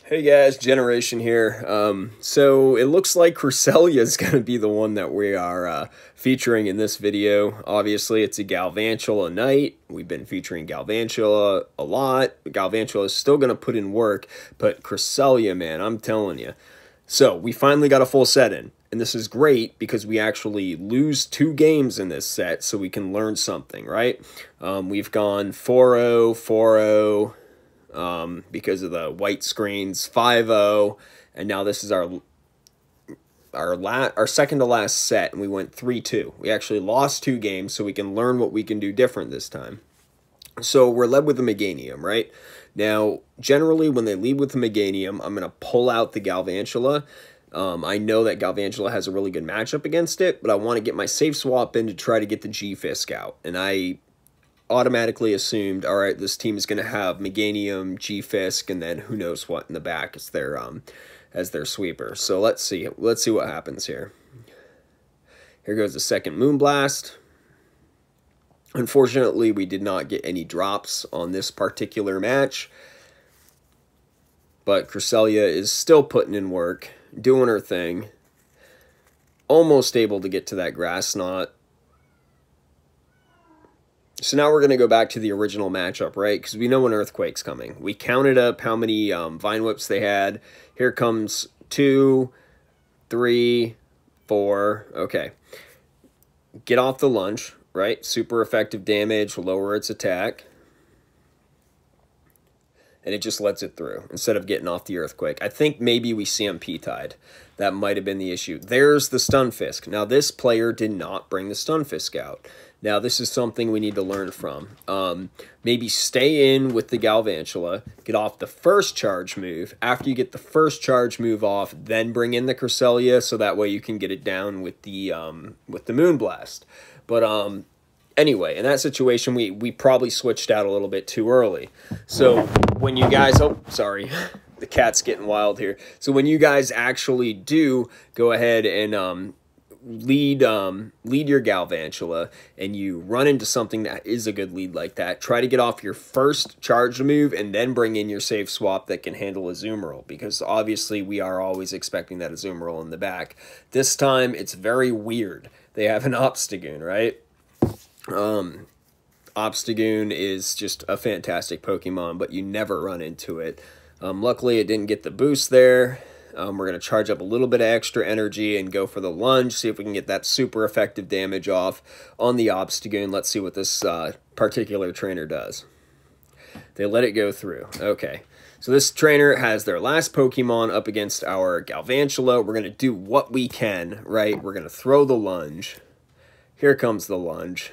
Hey guys, Generation here. So it looks like Cresselia is going to be the one that we are featuring in this video. Obviously, it's a Galvantula night. We've been featuring Galvantula a lot. Galvantula is still going to put in work, but Cresselia, man, I'm telling you. So we finally got a full set in, and this is great because we actually lose 2 games in this set, so we can learn something, right? We've gone 4-0, 4-0. Because of the white screens, 5-0, and now this is our second to last set, and we went 3-2. We actually lost 2 games, so we can learn what we can do different this time. So we're led with the Meganium, right? Now, generally, when they lead with the Meganium, I'm going to pull out the Galvantula. I know that Galvantula has a really good matchup against it, but I want to get my safe swap in to try to get the G-Fisk out, and I automatically assumed, all right, this team is going to have Meganium, G-Fisk, and then who knows what in the back as their sweeper. So let's see what happens here. Here goes the second Moonblast. Unfortunately, we did not get any drops on this particular match, but Cresselia is still putting in work, doing her thing, almost able to get to that Grass Knot. So now we're going to go back to the original matchup, right? Because we know an Earthquake's coming. We counted up how many Vine Whips they had. Here comes 2, 3, 4. Okay. Get off the lunge, right? Super effective damage, lower its attack. And it just lets it through instead of getting off the Earthquake. I think maybe we CMP tied. That might have been the issue. There's the Stunfisk. Now, this player did not bring the Stunfisk out. Now, this is something we need to learn from. Maybe stay in with the Galvantula, get off the first charge move. After you get the first charge move off, then bring in the Cresselia, so that way you can get it down with the Moonblast. But anyway, in that situation, we probably switched out a little bit too early. So when you guys, oh, sorry, the cat's getting wild here. So when you guys actually do go ahead and lead your Galvantula and you run into something that is a good lead like that, try to get off your first charge move and then bring in your safe swap that can handle Azumarill, because obviously we are always expecting that Azumarill in the back. This time it's very weird. They have an Obstagoon, right? Obstagoon is just a fantastic Pokemon, but you never run into it. Luckily it didn't get the boost there. We're going to charge up a little bit of extra energy and go for the lunge, see if we can get that super effective damage off on the Obstagoon. Let's see what this particular trainer does. They let it go through. Okay, so this trainer has their last Pokemon up against our Galvantula. We're going to do what we can, right? We're going to throw the lunge. Here comes the lunge.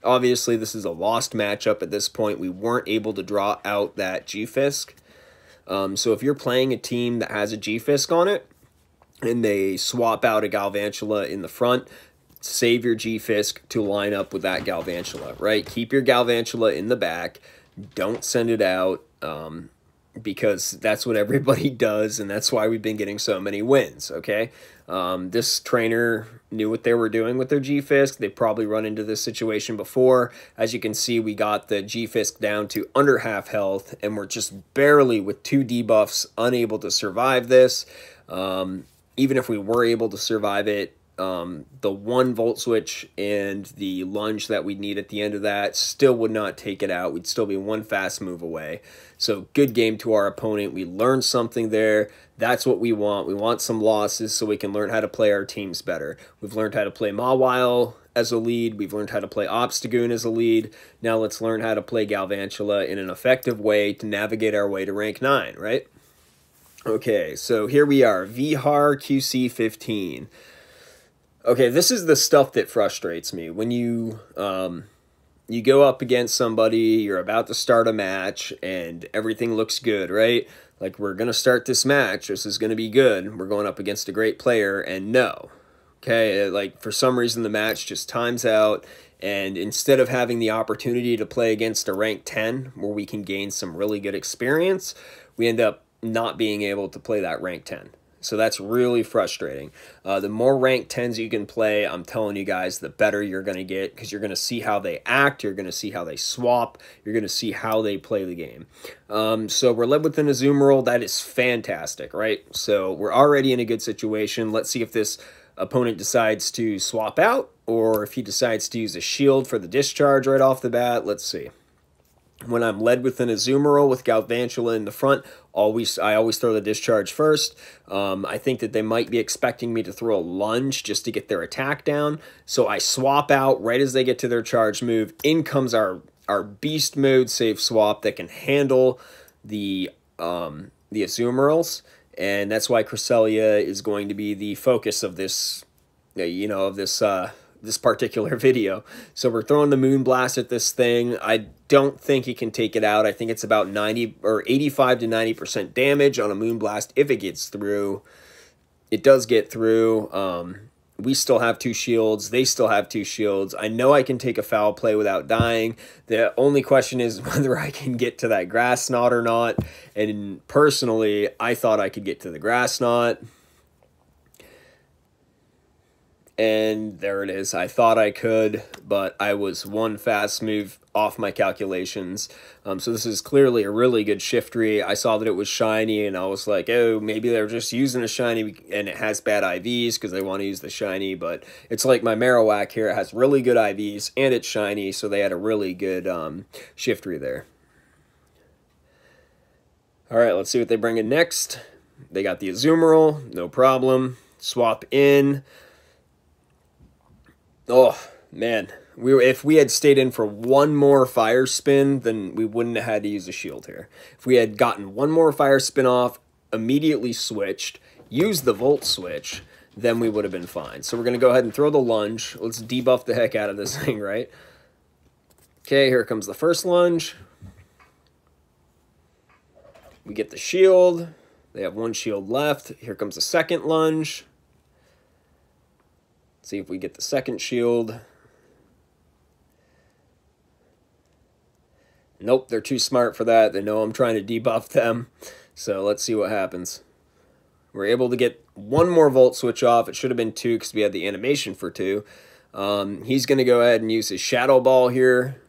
Obviously, this is a lost matchup at this point. We weren't able to draw out that G-Fisk. So if you're playing a team that has a G-Fisk on it, and they swap out a Galvantula in the front, save your G-Fisk to line up with that Galvantula, right? Keep your Galvantula in the back. Don't send it out, because that's what everybody does, and that's why we've been getting so many wins, okay? This trainer knew what they were doing with their G-Fisk. They probably run into this situation before. As you can see, we got the G-Fisk down to under half health, and we're just barely, with 2 debuffs, unable to survive this. Even if we were able to survive it, the 1 Volt Switch and the lunge that we'd need at the end of that still would not take it out. We'd still be 1 fast move away. So good game to our opponent. We learned something there. That's what we want. We want some losses so we can learn how to play our teams better. We've learned how to play Mawile as a lead. We've learned how to play Obstagoon as a lead. Now let's learn how to play Galvantula in an effective way to navigate our way to rank 9, right? Okay, so here we are, Vihar QC 15. Okay, this is the stuff that frustrates me. When you go up against somebody, you're about to start a match, and everything looks good, right? Like, we're going to start this match, this is going to be good, we're going up against a great player, and no. Okay, like, for some reason the match just times out, and instead of having the opportunity to play against a rank 10, where we can gain some really good experience, we end up not being able to play that rank 10. So that's really frustrating. The more ranked 10s you can play, I'm telling you guys, the better you're going to get, because you're going to see how they act, you're going to see how they swap, you're going to see how they play the game. So we're led with an Azumarill. That is fantastic, right? So we're already in a good situation. Let's see if this opponent decides to swap out, or if he decides to use a shield for the discharge right off the bat. Let's see. When I'm led with an Azumarill with Galvantula in the front, I always throw the discharge first. I think that they might be expecting me to throw a lunge just to get their attack down. So I swap out right as they get to their charge move. In comes our beast mode save swap that can handle the Azumarills. And that's why Cresselia is going to be the focus of this, this particular video. So we're throwing the Moonblast at this thing. I don't think he can take it out. I think it's about 90 or 85 to 90% damage on a Moonblast if it gets through. It does get through. We still have 2 shields. They still have 2 shields. I know I can take a foul play without dying. The only question is whether I can get to that Grass Knot or not. And personally, I thought I could get to the Grass Knot. And there it is. I thought I could, but I was one fast move off my calculations. So this is clearly a really good Shiftry. I saw that it was shiny, and I was like, oh, maybe they're just using a shiny, and it has bad IVs because they want to use the shiny. But it's like my Marowak here. It has really good IVs, and it's shiny, so they had a really good Shiftry there. All right, let's see what they bring in next. They got the Azumarill, no problem. Swap in. Oh, man. If we had stayed in for one more fire spin, then we wouldn't have had to use a shield here. If we had gotten one more fire spin off, immediately switched, used the Volt switch, then we would have been fine. So we're going to go ahead and throw the lunge. Let's debuff the heck out of this thing, right? Okay, here comes the first lunge. We get the shield. They have 1 shield left. Here comes the second lunge. See if we get the second shield. Nope, they're too smart for that. They know I'm trying to debuff them. So let's see what happens. We're able to get 1 more Volt switch off. It should have been 2 because we had the animation for 2. He's going to go ahead and use his Shadow Ball here.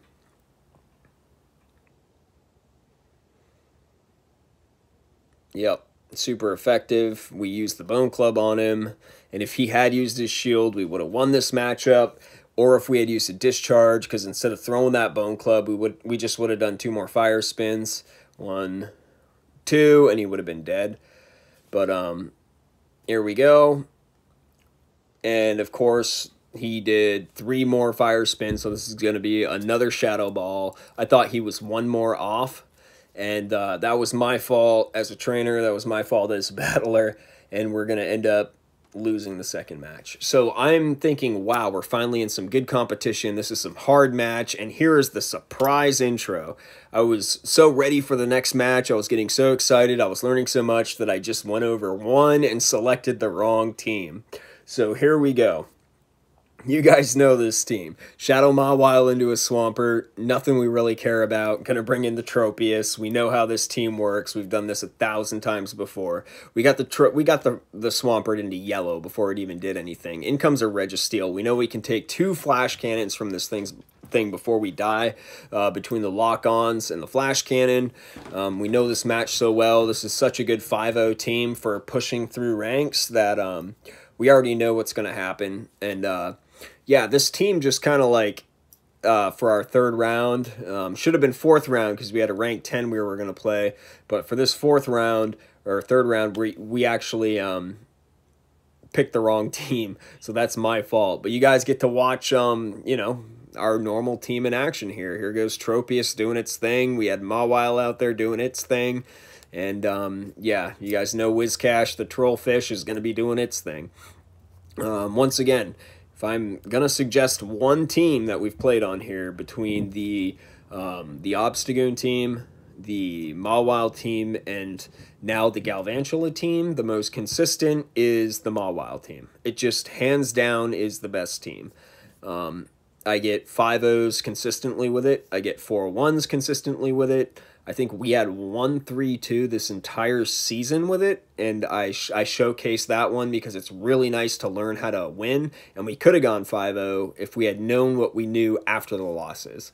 Yep. Super effective. We used the Bone Club on him, and if he had used his shield, we would have won this matchup. Or if we had used a discharge, because instead of throwing that Bone Club, we just would have done 2 more fire spins. 1, 2, and he would have been dead. But here we go. And of course, he did 3 more fire spins, so this is going to be another Shadow Ball. I thought he was 1 more off. And that was my fault as a trainer. That was my fault as a battler. And we're going to end up losing the second match. So I'm thinking, wow, we're finally in some good competition. This is some hard match. And here is the surprise intro. I was so ready for the next match. I was getting so excited. I was learning so much that I just went over 1 and selected the wrong team. So here we go. You guys know this team. Shadow Mawile into a Swampert. Nothing we really care about. Gonna bring in the Tropius. We know how this team works. We've done this 1,000 times before. We got the Swampert into yellow before it even did anything. In comes a Registeel. We know we can take 2 flash cannons from this thing before we die, between the lock-ons and the flash cannon. We know this match so well. This is such a good 5-0 team for pushing through ranks that we already know what's going to happen. And yeah, this team just kind of like, for our 3rd round, should have been 4th round because we had a rank 10 we were going to play. But for this 4th round, or 3rd round, we actually picked the wrong team. So that's my fault. But you guys get to watch, you know, our normal team in action here. Here goes Tropius doing its thing. We had Mawile out there doing its thing. And yeah, you guys know Whiscash, the Trollfish, is going to be doing its thing. Once again, if I'm going to suggest one team that we've played on here between the Obstagoon team, the Mawile team, and now the Galvantula team, the most consistent is the Mawile team. It just hands down is the best team. I get 5-0s consistently with it. I get 4-1s consistently with it. I think we had 1-3-2 this entire season with it, and I showcased that one because it's really nice to learn how to win, and we could have gone 5-0 if we had known what we knew after the losses.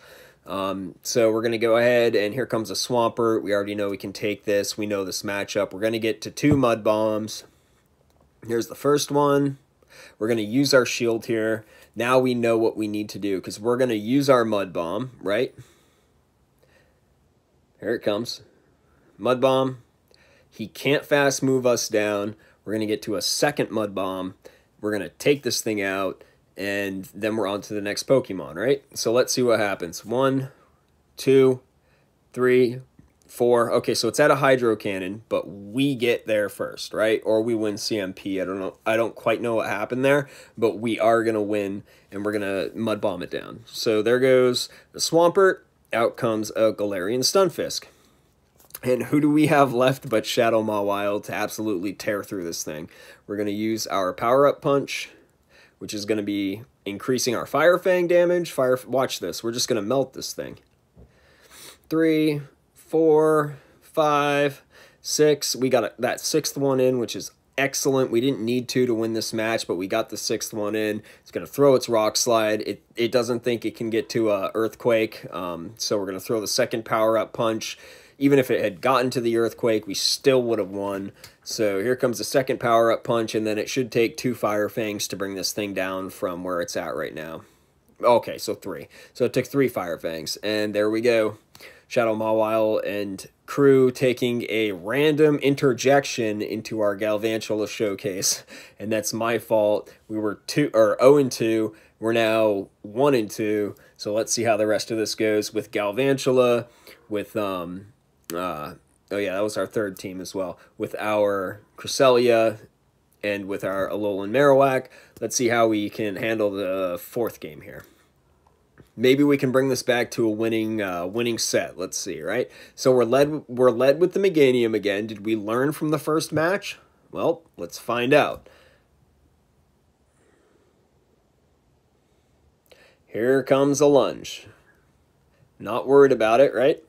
So we're going to go ahead, and here comes a Swampert. We already know we can take this. We know this matchup. We're going to get to 2 Mud Bombs. Here's the first one. We're going to use our shield here. Now we know what we need to do because we're going to use our Mud Bomb, right? Here it comes. Mud Bomb. He can't fast move us down. We're going to get to a second Mud Bomb. We're going to take this thing out, and then we're on to the next Pokemon, right? So let's see what happens. 1, 2, 3, 4. Okay, so it's at a Hydro Cannon, but we get there first, right? Or we win CMP. I don't know. I don't quite know what happened there, but we are going to win, and we're going to Mud Bomb it down. So there goes the Swampert. Out comes a Galarian Stunfisk. And who do we have left but Shadow Mawile to absolutely tear through this thing? We're going to use our Power-Up Punch, which is going to be increasing our Fire Fang damage. Watch this. We're just going to melt this thing. 3, 4, 5, 6. We got that 6th one in, which is excellent. We didn't need to win this match, but we got the 6th one in. It's going to throw its Rock Slide. It doesn't think it can get to a Earthquake, so we're going to throw the second Power-Up Punch. Even if it had gotten to the Earthquake, we still would have won. So here comes the second Power-Up Punch, and then it should take 2 Fire Fangs to bring this thing down from where it's at right now. Okay, so 3. So it took 3 Fire Fangs, and there we go. Shadow Mawile and crew taking a random interjection into our Galvantula showcase, and that's my fault. We were 0-2. We're now 1-2. So let's see how the rest of this goes with Galvantula, with oh yeah, that was our 3rd team as well, with our Cresselia and with our Alolan Marowak. Let's see how we can handle the 4th game here. Maybe we can bring this back to a winning set. Let's see, right? So we're led with the Meganium again. Did we learn from the first match? Well, let's find out. Here comes a lunge. Not worried about it, right?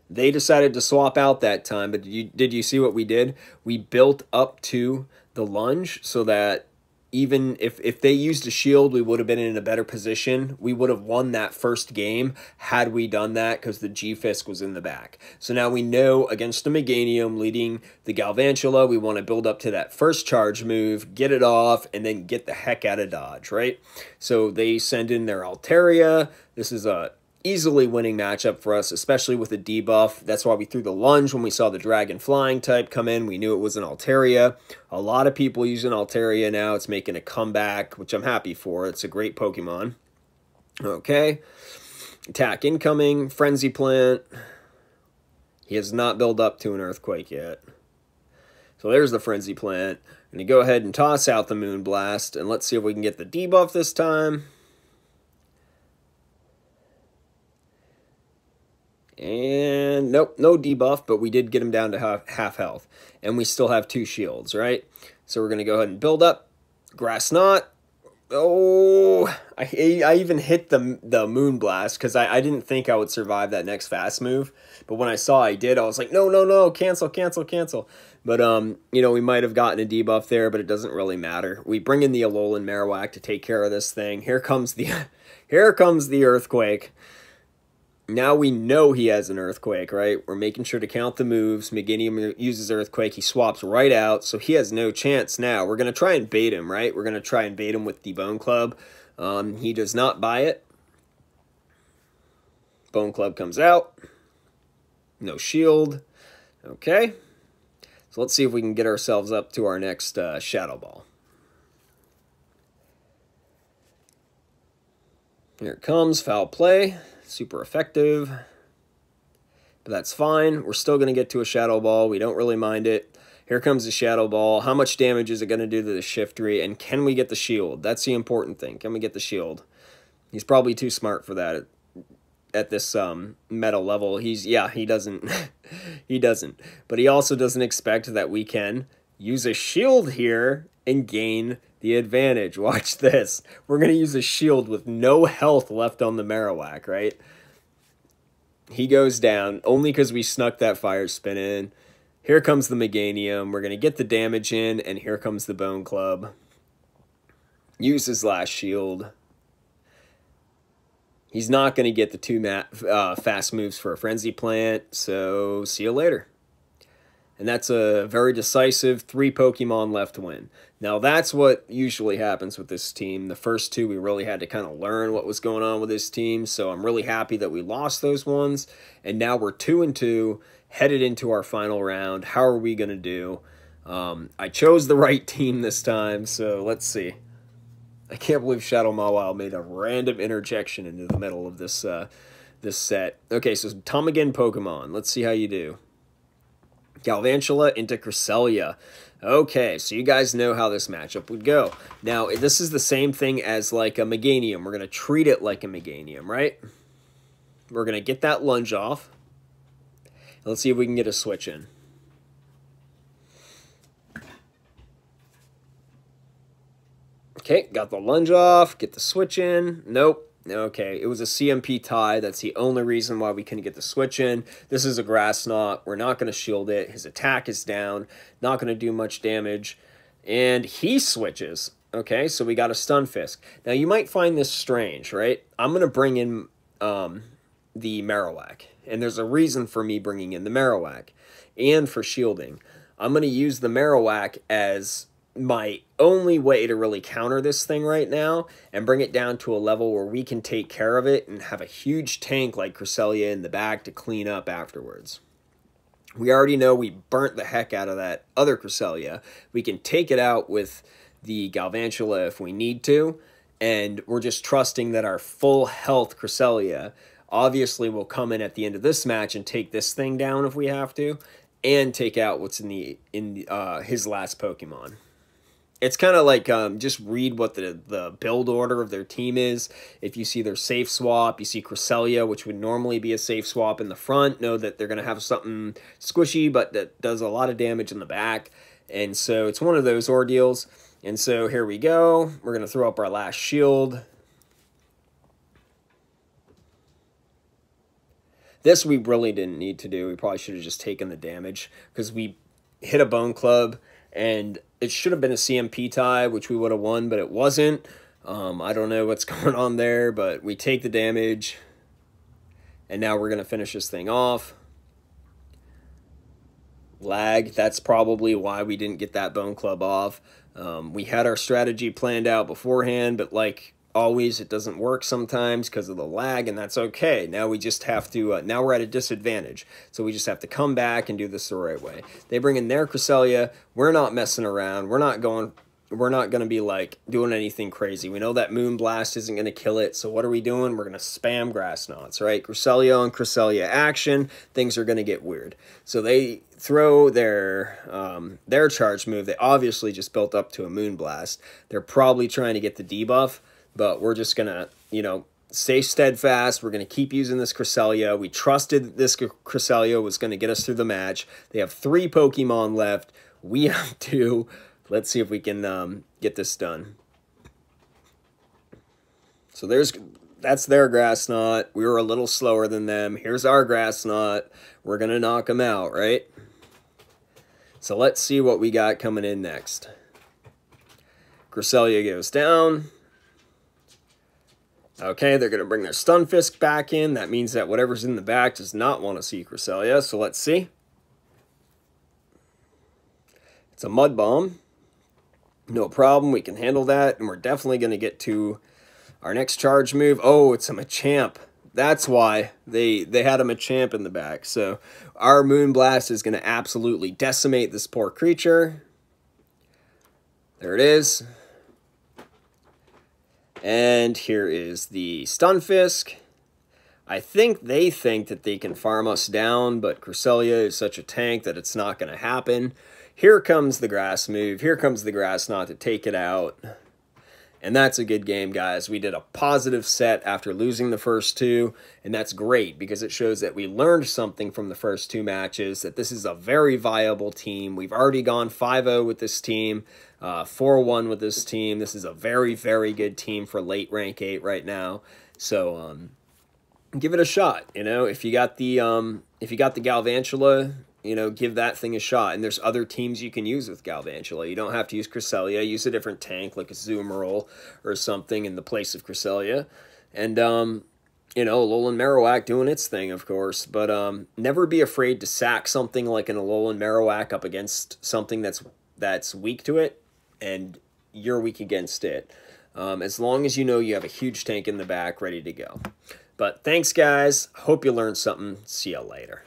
They decided to swap out that time, but did you see what we did? We built up to the lunge so that even if they used a shield, we would have been in a better position. We would have won that first game had we done that because the G-Fisk was in the back. So now we know against the Meganium leading the Galvantula, we want to build up to that first charge move, get it off, and then get the heck out of dodge, right? So they send in their Altaria. This is a easily winning matchup for us, especially with a debuff. That's why we threw the lunge when we saw the Dragon Flying type come in. We knew it was an Altaria. A lot of people using Altaria now. It's making a comeback, which I'm happy for. It's a great Pokemon. Okay. Attack incoming. Frenzy Plant. He has not built up to an Earthquake yet. So there's the Frenzy Plant. I'm going to go ahead and toss out the Moonblast, and let's see if we can get the debuff this time. And nope, no debuff, but we did get him down to half health. And we still have 2 shields, right? So we're going to go ahead and build up. Grass Knot. Oh, I even hit the Moonblast because I didn't think I would survive that next fast move. But when I saw I did, I was like, no, cancel. But, you know, we might have gotten a debuff there, but it doesn't really matter. We bring in the Alolan Marowak to take care of this thing. Here comes the Earthquake. Now we know he has an Earthquake, right? We're making sure to count the moves. Meganium uses Earthquake. He swaps right out, so he has no chance now. We're going to try and bait him, right? We're going to try and bait him with the Bone Club. He does not buy it. Bone Club comes out. No shield. Okay. So let's see if we can get ourselves up to our next Shadow Ball. Here it comes. Foul play. Super effective, but that's fine. We're still going to get to a Shadow Ball. We don't really mind it. Here comes the Shadow Ball. How much damage is it going to do to the Shiftry, and can we get the shield? That's the important thing. Can we get the shield? He's probably too smart for that at this meta level. He doesn't. He doesn't. But he also doesn't expect that we can use a shield here and gain The advantage. Watch this. We're going to use a shield with no health left on the Marowak, right? He goes down only because we snuck that fire spin in. Here comes the Meganium. We're going to get the damage in, and here comes the Bone Club. Use his last shield. He's not going to get the two fast moves for a Frenzy Plant, so see you later. And that's a very decisive 3 Pokemon left win. Now, that's what usually happens with this team. The first 2, we really had to kind of learn what was going on with this team, so I'm really happy that we lost those ones. And now we're 2-2, headed into our final round. How are we going to do? I chose the right team this time, so let's see. I can't believe Shadow Mawile made a random interjection into the middle of this this set. Okay, so Tomagon Pokemon. Let's see how you do. Galvantula into Cresselia. Okay, so you guys know how this matchup would go. Now, this is the same thing as like a Meganium. We're going to treat it like a Meganium, right? We're going to get that lunge off. Let's see if we can get a switch in. Okay, got the lunge off, get the switch in. Nope. Okay, it was a CMP tie. That's the only reason why we couldn't get the switch in. This is a Grass Knot. We're not going to shield it. His attack is down. Not going to do much damage. And he switches. Okay, so we got a Stunfisk. Now, you might find this strange, right? I'm going to bring in the Marowak. And there's a reason for me bringing in the Marowak. And for shielding. I'm going to use the Marowak as my only way to really counter this thing right now and bring it down to a level where we can take care of it and have a huge tank like Cresselia in the back to clean up afterwards. We already know we burnt the heck out of that other Cresselia. We can take it out with the Galvantula if we need to, and we're just trusting that our full health Cresselia obviously will come in at the end of this match and take this thing down if we have to, and take out what's in his last Pokemon. It's kind of like just read what the build order of their team is. If you see their safe swap, you see Cresselia, which would normally be a safe swap in the front. Know that they're going to have something squishy, but that does a lot of damage in the back. And so it's one of those ordeals. And so here we go. We're going to throw up our last shield. This we really didn't need to do. We probably should have just taken the damage because we hit a Bone Club. And it should have been a CMP tie, which we would have won, but it wasn't. I don't know what's going on there, but we take the damage. And now we're going to finish this thing off. Lag, that's probably why we didn't get that Bone Club off. We had our strategy planned out beforehand, but like always, it doesn't work sometimes because of the lag, and that's okay. Now we just have to, now we're at a disadvantage, so we just have to come back and do this the right way. They bring in their Cresselia. We're not messing around. We're not going to be like doing anything crazy. We know that Moonblast isn't going to kill it, so what are we doing? We're going to spam Grass Knots, right? Cresselia on Cresselia action. Things are going to get weird. So they throw their charge move. They obviously just built up to a Moonblast. They're probably trying to get the debuff. But we're just going to, you know, stay steadfast. We're going to keep using this Cresselia. We trusted that this Cresselia was going to get us through the match. They have 3 Pokemon left. We have 2. Let's see if we can get this done. So that's their Grass Knot. We were a little slower than them. Here's our Grass Knot. We're going to knock them out, right? So let's see what we got coming in next. Cresselia goes down. Okay, they're going to bring their Stunfisk back in. That means that whatever's in the back does not want to see Cresselia. So let's see. It's a Mud Bomb. No problem. We can handle that. And we're definitely going to get to our next charge move. Oh, it's a Machamp. That's why they had a Machamp in the back. So our Moonblast is going to absolutely decimate this poor creature. There it is. And here is the Stunfisk. I think they think that they can farm us down, but Cresselia is such a tank that it's not going to happen. Here comes the grass move. Here comes the Grass Knot to take it out. And that's a good game, guys. We did a positive set after losing the first 2, and that's great because it shows that we learned something from the first 2 matches, that this is a very viable team. We've already gone 5-0 with this team. 4-1 with this team. This is a very, very good team for late rank 8 right now. So give it a shot. You know, if you got the Galvantula, you know, give that thing a shot. And there's other teams you can use with Galvantula. You don't have to use Cresselia. Use a different tank like a Zoomerl or something in the place of Cresselia. And you know, Alolan Marowak doing its thing, of course, but never be afraid to sack something like an Alolan Marowak up against something that's weak to it, and you're weak against it. As long as you know you have a huge tank in the back ready to go. But thanks, guys. Hope you learned something. See you later.